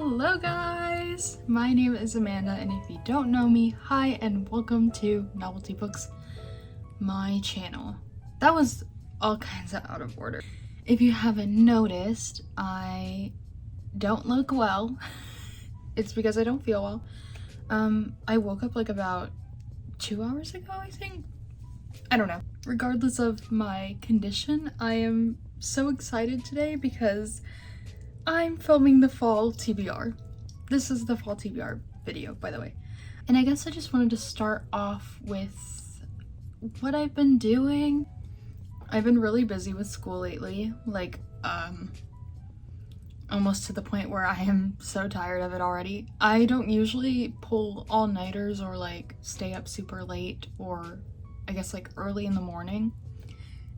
Hello guys! My name is Amanda, and if you don't know me, hi and welcome to Novelty Books, my channel. That was all kinds of out of order. If you haven't noticed, I don't look well. It's because I don't feel well. I woke up like about 2 hours ago, I think. I don't know. Regardless of my condition, I am so excited today because I'm filming the fall TBR. This is the fall TBR video, by the way. And I guess I just wanted to start off with what I've been doing. I've been really busy with school lately, like almost to the point where I am so tired of it already. I don't usually pull all-nighters or like stay up super late or I guess like early in the morning.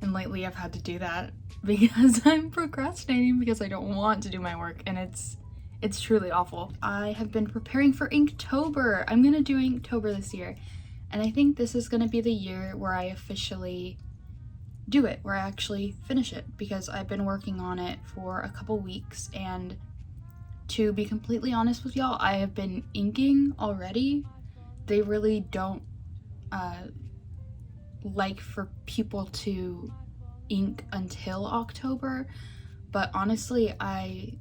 And lately I've had to do that because I'm procrastinating because I don't want to do my work, and it's truly awful. I have been preparing for Inktober. I'm gonna do Inktober this year, and I think this is gonna be the year where I officially do it, where I actually finish it, because I've been working on it for a couple weeks, and to be completely honest with y'all, I have been inking already. They really don't like for people to ink until October, but honestly I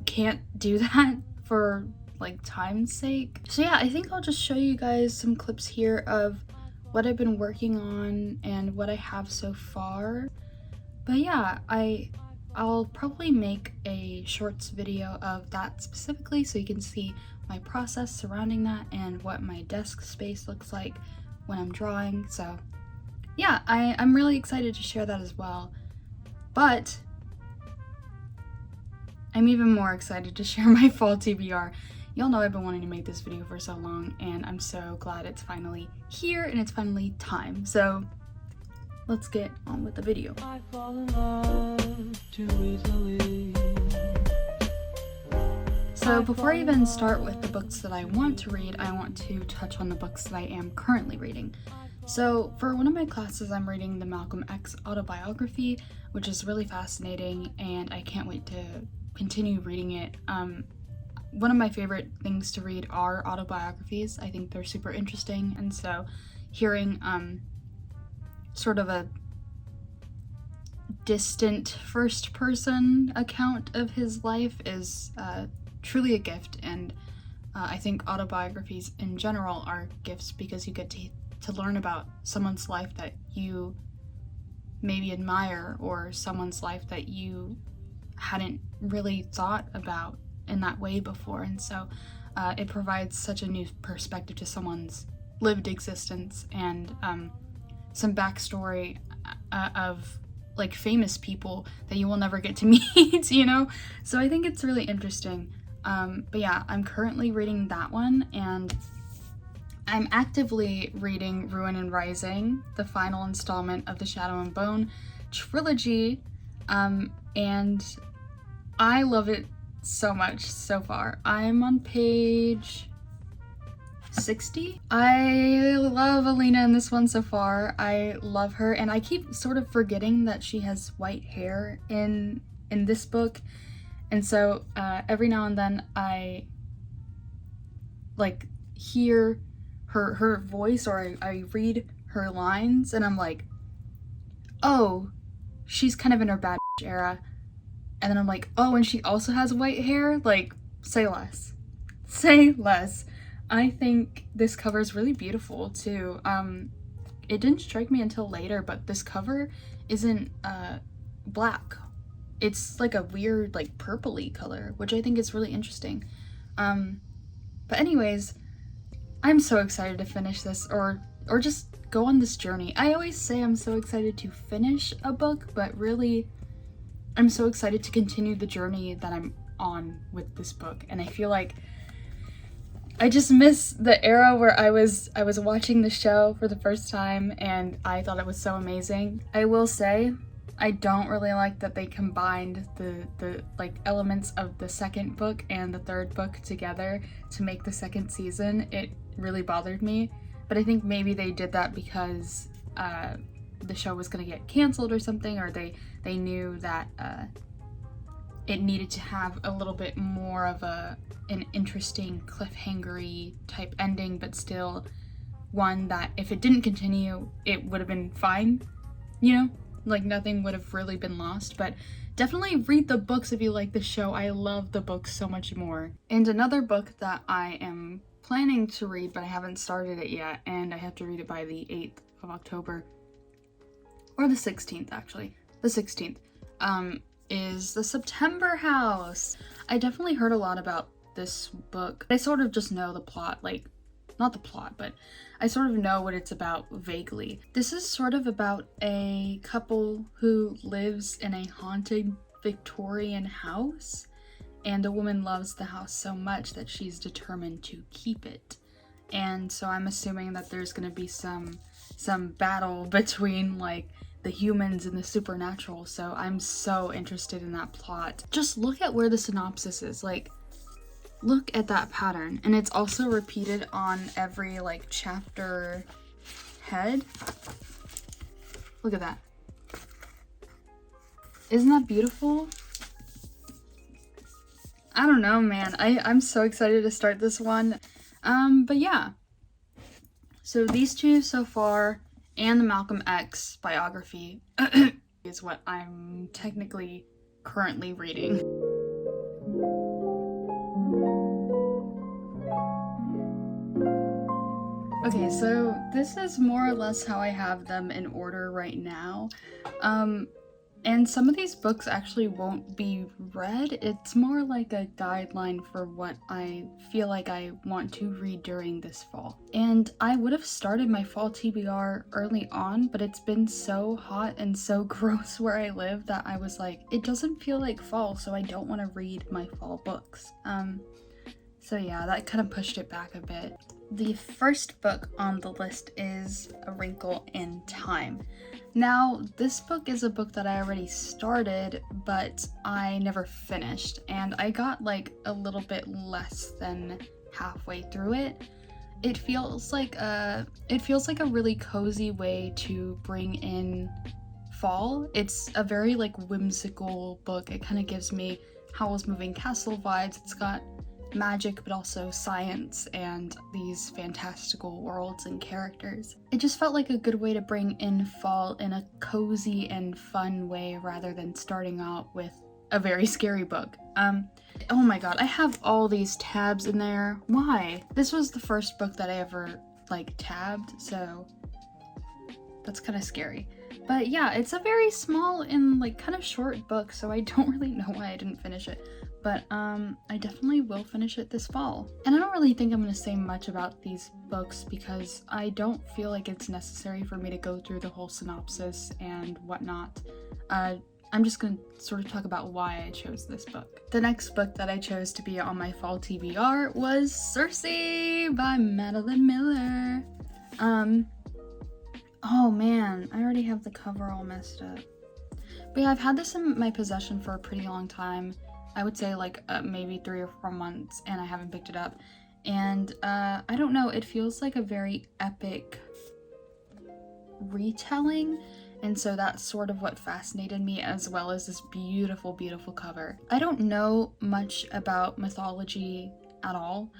can't do that for like time's sake. So yeah, I think I'll just show you guys some clips here of what I've been working on and what I have so far. But yeah, I'll probably make a shorts video of that specifically so you can see my process surrounding that and what my desk space looks like when I'm drawing. So yeah, I'm really excited to share that as well, but I'm even more excited to share my fall TBR. Y'all know I've been wanting to make this video for so long, and I'm so glad it's finally here and it's finally time. So let's get on with the video. I fall in love too easily. So before I even start with the books that I want to read, I want to touch on the books that I am currently reading. So for one of my classes, I'm reading the Malcolm X autobiography, which is really fascinating, and I can't wait to continue reading it. One of my favorite things to read are autobiographies. I think they're super interesting, and so hearing sort of a distant first-person account of his life is truly a gift, and I think autobiographies in general are gifts because you get to learn about someone's life that you maybe admire, or someone's life that you hadn't really thought about in that way before. And so it provides such a new perspective to someone's lived existence, and some backstory of like famous people that you will never get to meet, you know? So I think it's really interesting. But yeah, I'm currently reading that one, and I'm actively reading Ruin and Rising, the final installment of the Shadow and Bone trilogy, and I love it so much so far. I'm on page 60. I love Alina in this one so far. I love her, and I keep sort of forgetting that she has white hair in this book, and so every now and then I like hear her voice, or I read her lines, and I'm like, oh, she's kind of in her bad era. And then I'm like, oh, and she also has white hair? Like, say less. Say less. I think this cover is really beautiful too. It didn't strike me until later, but this cover isn't black. It's like a weird like purpley color, which I think is really interesting. But anyways, I'm so excited to finish this, or just go on this journey. I always say I'm so excited to finish a book, but really I'm so excited to continue the journey that I'm on with this book. And I feel like I just miss the era where I was watching the show for the first time, and I thought it was so amazing. I will say I don't really like that they combined the like elements of the second book and the third book together to make the second season. It really bothered me, but I think maybe they did that because the show was gonna get canceled or something, or they knew that it needed to have a little bit more of an interesting cliffhangery type ending, but still one that if it didn't continue, it would have been fine, you know? Like nothing would have really been lost, but definitely read the books if you like the show. I love the books so much more. And another book that I am planning to read, but I haven't started it yet, and I have to read it by the 8th of October, or the 16th actually, the 16th, is The September House. I definitely heard a lot about this book. I sort of just know the plot, like, not the plot, but I sort of know what it's about vaguely. This is sort of about a couple who lives in a haunted Victorian house, and the woman loves the house so much that she's determined to keep it. And so I'm assuming that there's gonna be some battle between like the humans and the supernatural, so I'm so interested in that plot. Just look at where the synopsis is, like, look at that pattern. And it's also repeated on every like chapter head. Look at that. Isn't that beautiful? I don't know, man. I'm so excited to start this one. But yeah. So these two so far, and the Malcolm X biography is what I'm technically currently reading. Okay, so this is more or less how I have them in order right now. And some of these books actually won't be read. It's more like a guideline for what I feel like I want to read during this fall. And I would have started my fall TBR early on, but it's been so hot and so gross where I live that I was like, it doesn't feel like fall, so I don't want to read my fall books. So yeah, that kind of pushed it back a bit. The first book on the list is A Wrinkle in Time. Now, this book is a book that I already started, but I never finished, and I got like a little bit less than halfway through it. It feels like a really cozy way to bring in fall. It's a very like whimsical book. It kind of gives me Howl's Moving Castle vibes. It's got magic but also science and these fantastical worlds and characters. It just felt like a good way to bring in fall in a cozy and fun way rather than starting out with a very scary book. Oh my god, I have all these tabs in there. Why? This was the first book that I ever like tabbed, so that's kind of scary. But yeah, it's a very small and like kind of short book, so I don't really know why I didn't finish it. But I definitely will finish it this fall. And I don't really think I'm going to say much about these books because I don't feel like it's necessary for me to go through the whole synopsis and whatnot. I'm just going to sort of talk about why I chose this book. The next book that I chose to be on my fall TBR was Soooo by Madeline Miller. Oh man, I already have the cover all messed up. But yeah, I've had this in my possession for a pretty long time. I would say like maybe 3 or 4 months, and I haven't picked it up. And I don't know, it feels like a very epic retelling, and so that's sort of what fascinated me, as well as this beautiful, beautiful cover. I don't know much about mythology at all,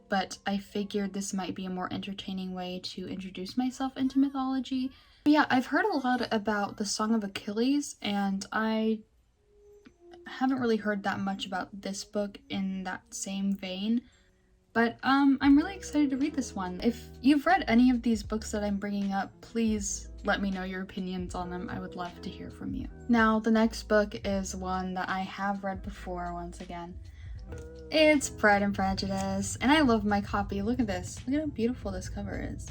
but I figured this might be a more entertaining way to introduce myself into mythology. But yeah, I've heard a lot about the Song of Achilles, and I haven't really heard that much about this book in that same vein, but I'm really excited to read this one. If you've read any of these books that I'm bringing up, please let me know your opinions on them. I would love to hear from you. Now, the next book is one that I have read before once again. It's Pride and Prejudice, and I love my copy. Look at this. Look at how beautiful this cover is.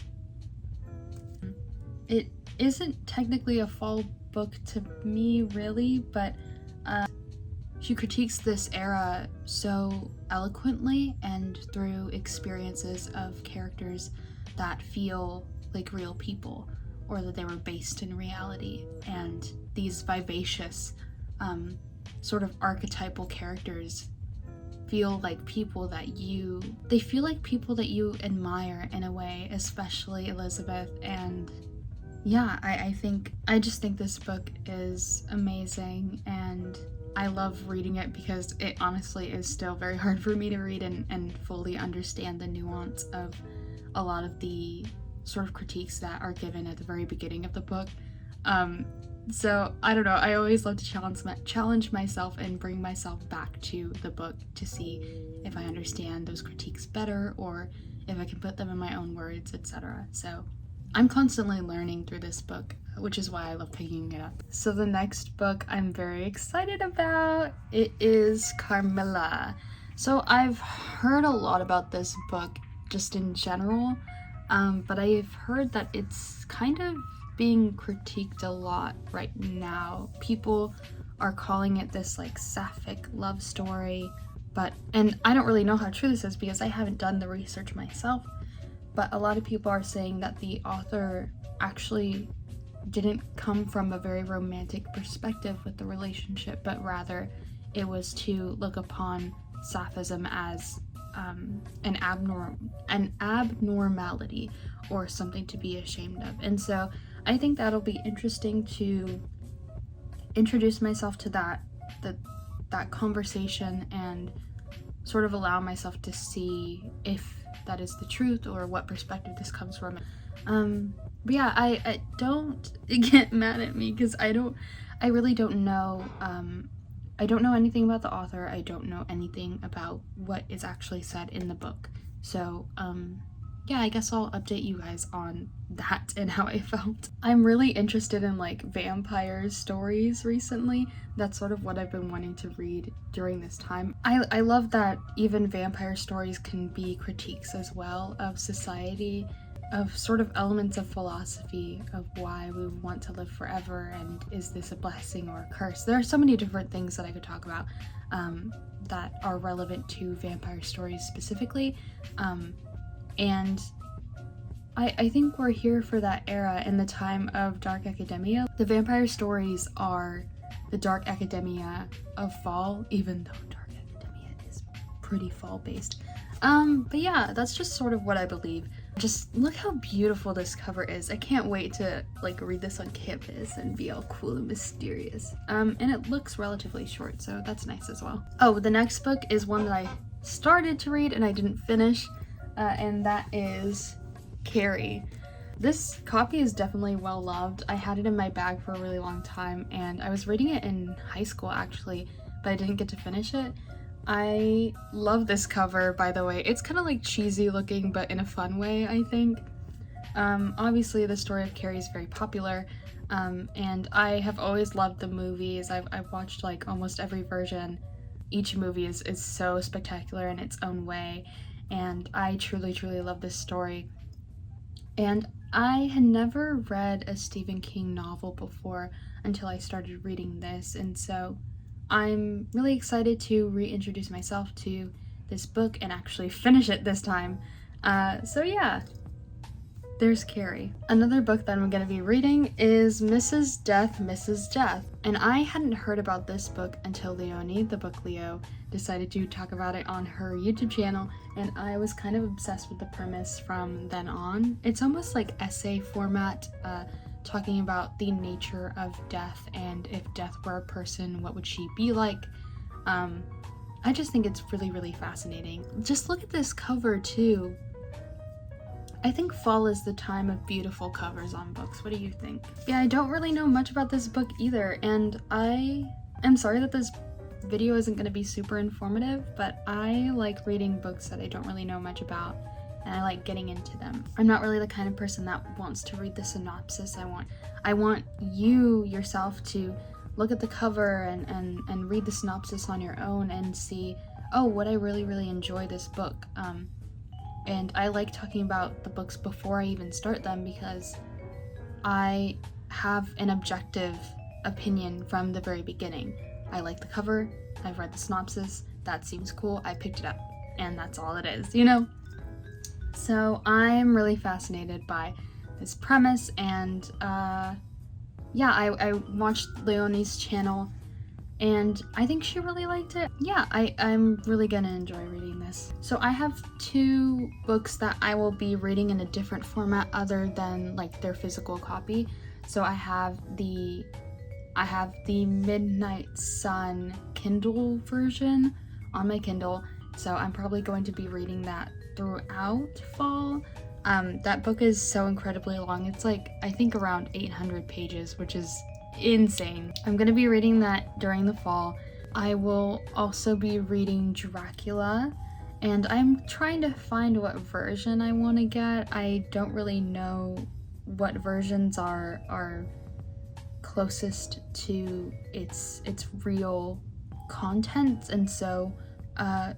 It isn't technically a fall book to me, really, but she critiques this era so eloquently and through experiences of characters that feel like real people, or that they were based in reality. And these vivacious, sort of archetypal characters feel like people that you admire in a way, especially Elizabeth and yeah, I just think this book is amazing, and I love reading it because it honestly is still very hard for me to read and fully understand the nuance of a lot of the sort of critiques that are given at the very beginning of the book. Um, so I don't know, I always love to challenge myself and bring myself back to the book to see if I understand those critiques better or if I can put them in my own words, etc. So I'm constantly learning through this book, which is why I love picking it up. So the next book I'm very excited about, it is Carmilla. So I've heard a lot about this book just in general, but I've heard that it's kind of being critiqued a lot right now. People are calling it this like sapphic love story, and I don't really know how true this is because I haven't done the research myself, but a lot of people are saying that the author actually didn't come from a very romantic perspective with the relationship, but rather it was to look upon sapphism as an abnormality or something to be ashamed of. And so I think that'll be interesting to introduce myself to that conversation and sort of allow myself to see if that is the truth or what perspective this comes from. But yeah, I don't get mad at me because I really don't know. I don't know anything about the author. I don't know anything about what is actually said in the book. So yeah, I guess I'll update you guys on that and how I felt. I'm really interested in like vampire stories recently. That's sort of what I've been wanting to read during this time. I love that even vampire stories can be critiques as well of society, of sort of elements of philosophy of why we want to live forever and is this a blessing or a curse. There are so many different things that I could talk about that are relevant to vampire stories specifically. And I think we're here for that era in the time of dark academia. The vampire stories are the dark academia of fall, even though dark academia is pretty fall based. But yeah, that's just sort of what I believe. Just look how beautiful this cover is. I can't wait to like read this on campus and be all cool and mysterious. And it looks relatively short, so that's nice as well. Oh, the next book is one that I started to read and I didn't finish. And that is Carrie. This copy is definitely well loved. I had it in my bag for a really long time and I was reading it in high school actually, but I didn't get to finish it. I love this cover, by the way. It's kind of like cheesy looking, but in a fun way, I think. Obviously the story of Carrie is very popular, and I have always loved the movies. I've watched like almost every version. Each movie is so spectacular in its own way. And I truly love this story. And I had never read a Stephen King novel before until I started reading this, and so I'm really excited to reintroduce myself to this book and actually finish it this time. So yeah, there's Carrie. Another book that I'm going to be reading is Mrs. Death, Mrs. Death. And I hadn't heard about this book until Leonie, the book Leo, decided to talk about it on her YouTube channel, and I was kind of obsessed with the premise from then on. It's almost like essay format, talking about the nature of death and if death were a person, what would she be like? I just think it's really fascinating. Just look at this cover too. I think fall is the time of beautiful covers on books. What do you think? Yeah, I don't really know much about this book either, and I am sorry that this video isn't going to be super informative, but I like reading books that I don't really know much about, and I like getting into them. I'm not really the kind of person that wants to read the synopsis. I want you yourself to look at the cover and read the synopsis on your own and see, oh, would I really enjoy this book? And I like talking about the books before I even start them because I have an objective opinion from the very beginning. I like the cover, I've read the synopsis, that seems cool, I picked it up, and that's all it is, you know? So I'm really fascinated by this premise, and yeah, I watched Leonie's channel and I think she really liked it. Yeah, I'm really gonna enjoy reading this. So I have 2 books that I will be reading in a different format other than like their physical copy. So I have the Midnight Sun Kindle version on my Kindle, so I'm probably going to be reading that throughout fall. That book is so incredibly long. It's like, I think around 800 pages, which is insane. I'm gonna be reading that during the fall. I will also be reading Dracula, and I'm trying to find what version I want to get. I don't really know what versions are closest to its real content, and so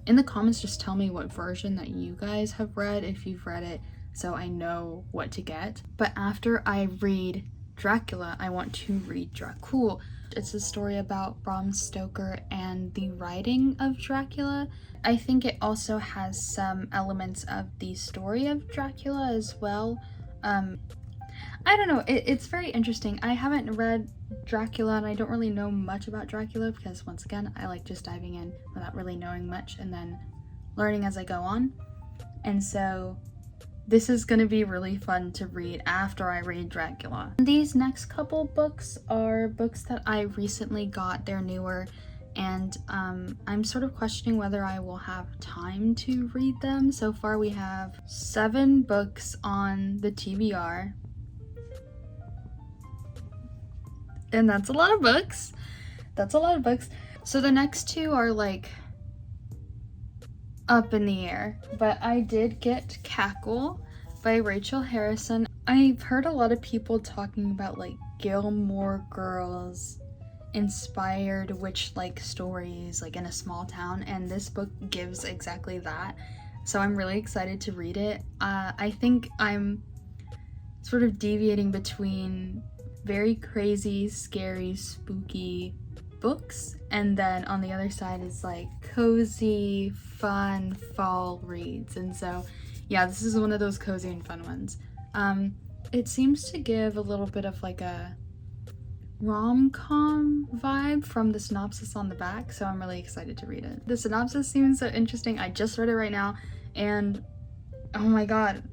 in the comments just tell me what version that you guys have read if you've read it, so I know what to get. But after I read Dracula, I want to read Dracul. It's a story about Bram Stoker and the writing of Dracula. I think it also has some elements of the story of Dracula as well. I don't know, it's very interesting. I haven't read Dracula and I don't really know much about Dracula because, once again, I like just diving in without really knowing much and then learning as I go on. And so this is going to be really fun to read after I read Dracula. These next couple books are books that I recently got. They're newer, and I'm sort of questioning whether I will have time to read them. So far we have 7 books on the TBR. And that's a lot of books. So the next 2 are like up in the air, but I did get Cackle by Rachel Harrison. I've heard a lot of people talking about like Gilmore Girls inspired witch-like stories like in a small town, and this book gives exactly that. So I'm really excited to read it. I think I'm sort of deviating between very crazy, scary, spooky books, and then on the other side is like cozy, fun fall reads. And so yeah, this is one of those cozy and fun ones. It seems to give a little bit of like a rom-com vibe from the synopsis on the back, so I'm really excited to read it. The synopsis seems so interesting. I just read it right now, and oh my god,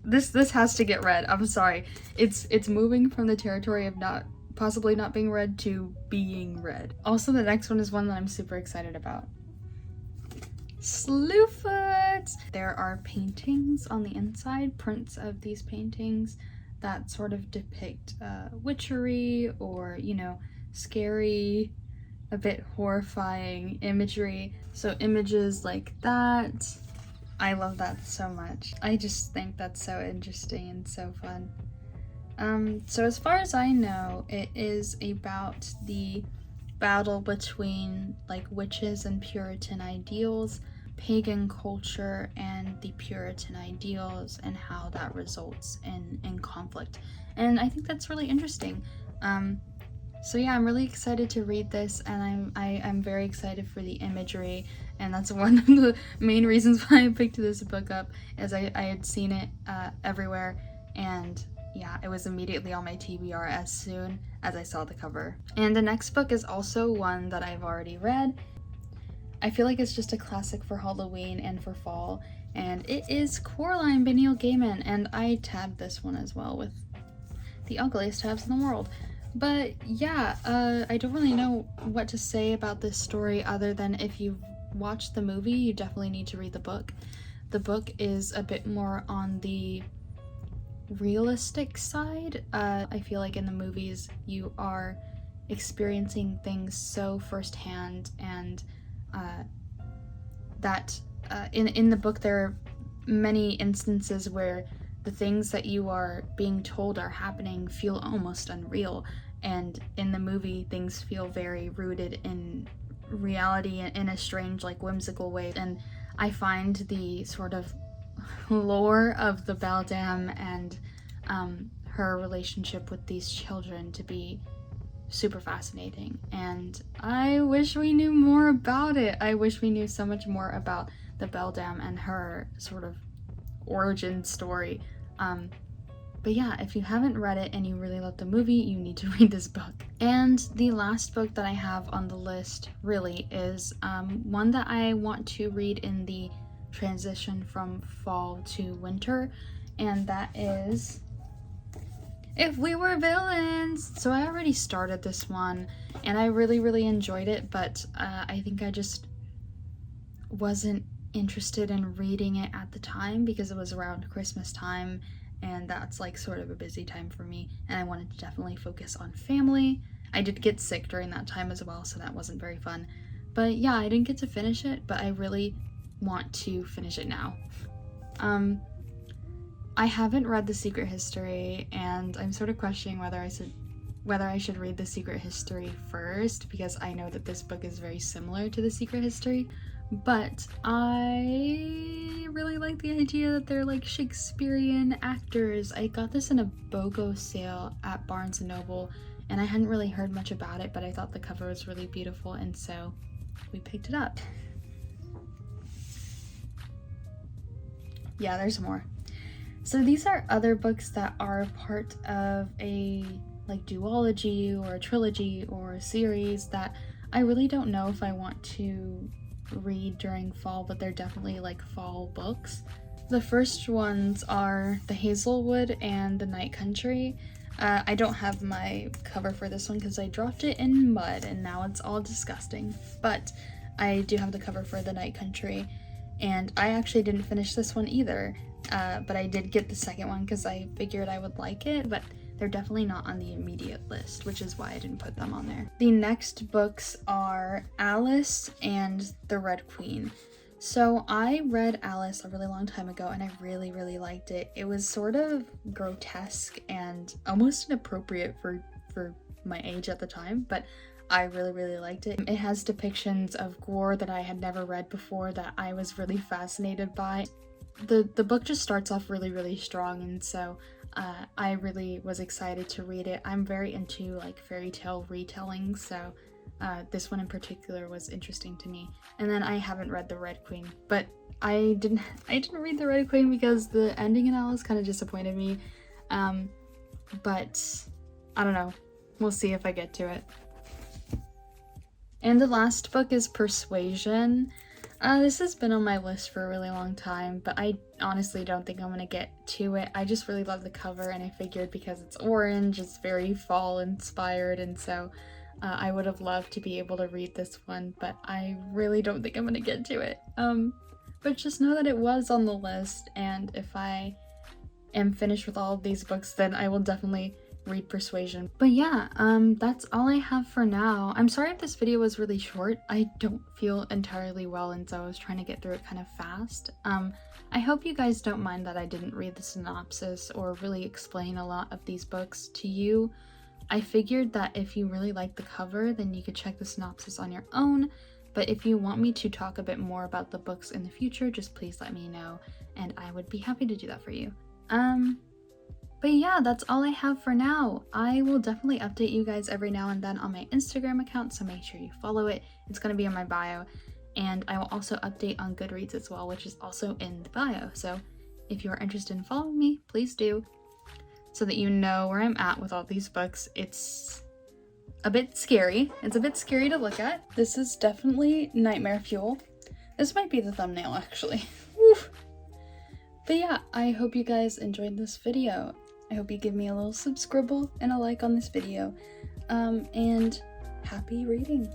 this has to get read. I'm sorry. It's moving from the territory of possibly not being read to being read. Also, the next one is one that I'm super excited about. Slewfoot! There are paintings on the inside, prints of these paintings that sort of depict witchery or, you know, scary, a bit horrifying imagery. So images like that, I love that so much. I just think that's so interesting and so fun. So as far as I know, it is about the battle between like witches and Puritan ideals, pagan culture and the Puritan ideals, and how that results in conflict. And I think that's really interesting. So yeah, I'm really excited to read this, and I'm very excited for the imagery, and that's one of the main reasons why I picked this book up, as I had seen it everywhere, and yeah, it was immediately on my TBR as soon as I saw the cover. And the next book is also one that I've already read. I feel like it's just a classic for Halloween and for fall, and it is Coraline by Neil Gaiman, and I tabbed this one as well with the ugliest tabs in the world. But yeah, I don't really know what to say about this story other than if you've watched the movie, you definitely need to read the book. The book is a bit more on the realistic side. I feel like in the movies you are experiencing things so firsthand, and that in the book there are many instances where the things that you are being told are happening feel almost unreal, and in the movie things feel very rooted in reality in a strange, like, whimsical way. And I find the sort of lore of the Beldam and her relationship with these children to be super fascinating, and I wish we knew more about it. I wish we knew so much more about the Beldam and her sort of origin story. But yeah, if you haven't read it and you really love the movie, you need to read this book. And the last book that I have on the list really is one that I want to read in the transition from fall to winter, and that is If We Were Villains. So I already started this one and I really enjoyed it, but I think I just wasn't interested in reading it at the time because it was around Christmas time, and that's like sort of a busy time for me, and I wanted to definitely focus on family. I did get sick during that time as well, so that wasn't very fun. But yeah, I didn't get to finish it, but I really want to finish it now. I haven't read The Secret History, and I'm sort of questioning whether I should read The Secret History first, because I know that this book is very similar to The Secret History, but I really like the idea that they're like Shakespearean actors. I got this in a BOGO sale at Barnes & Noble, and I hadn't really heard much about it, but I thought the cover was really beautiful, and so we picked it up. Yeah, there's more. So these are other books that are part of a like duology or a trilogy or a series that I really don't know if I want to read during fall, but they're definitely like fall books. The first ones are The Hazelwood and The Night Country. I don't have my cover for this one because I dropped it in mud and now it's all disgusting, but I do have the cover for The Night Country, and I actually didn't finish this one either, but I did get the second one because I figured I would like it, but they're definitely not on the immediate list, which is why I didn't put them on there. The next books are Alice and the Red Queen. So I read Alice a really long time ago and I really liked it. It was sort of grotesque and almost inappropriate for my age at the time, but I really liked it. It has depictions of gore that I had never read before that I was really fascinated by. The book just starts off really strong, and so I really was excited to read it. I'm very into like fairy tale retelling, so this one in particular was interesting to me. And then I haven't read The Red Queen, but I didn't read The Red Queen because the ending in Alice kind of disappointed me. But I don't know. We'll see if I get to it. And the last book is Persuasion. This has been on my list for a really long time, but I honestly don't think I'm gonna get to it. I just really love the cover, and I figured because it's orange, it's very fall inspired, and so I would have loved to be able to read this one, but I really don't think I'm gonna get to it. But just know that it was on the list, and if I am finished with all of these books, then I will definitely read Persuasion. But yeah, that's all I have for now. I'm sorry if this video was really short. I don't feel entirely well, and so I was trying to get through it kind of fast. I hope you guys don't mind that I didn't read the synopsis or really explain a lot of these books to you. I figured that if you really like the cover, then you could check the synopsis on your own, but if you want me to talk a bit more about the books in the future, just please let me know, and I would be happy to do that for you. But yeah, that's all I have for now. I will definitely update you guys every now and then on my Instagram account, so make sure you follow it. It's going to be in my bio. And I will also update on Goodreads as well, which is also in the bio. So if you are interested in following me, please do, so that you know where I'm at with all these books. It's a bit scary. It's a bit scary to look at. This is definitely nightmare fuel. This might be the thumbnail, actually. Woof. But yeah, I hope you guys enjoyed this video. I hope you give me a little subscribble and a like on this video. And happy reading.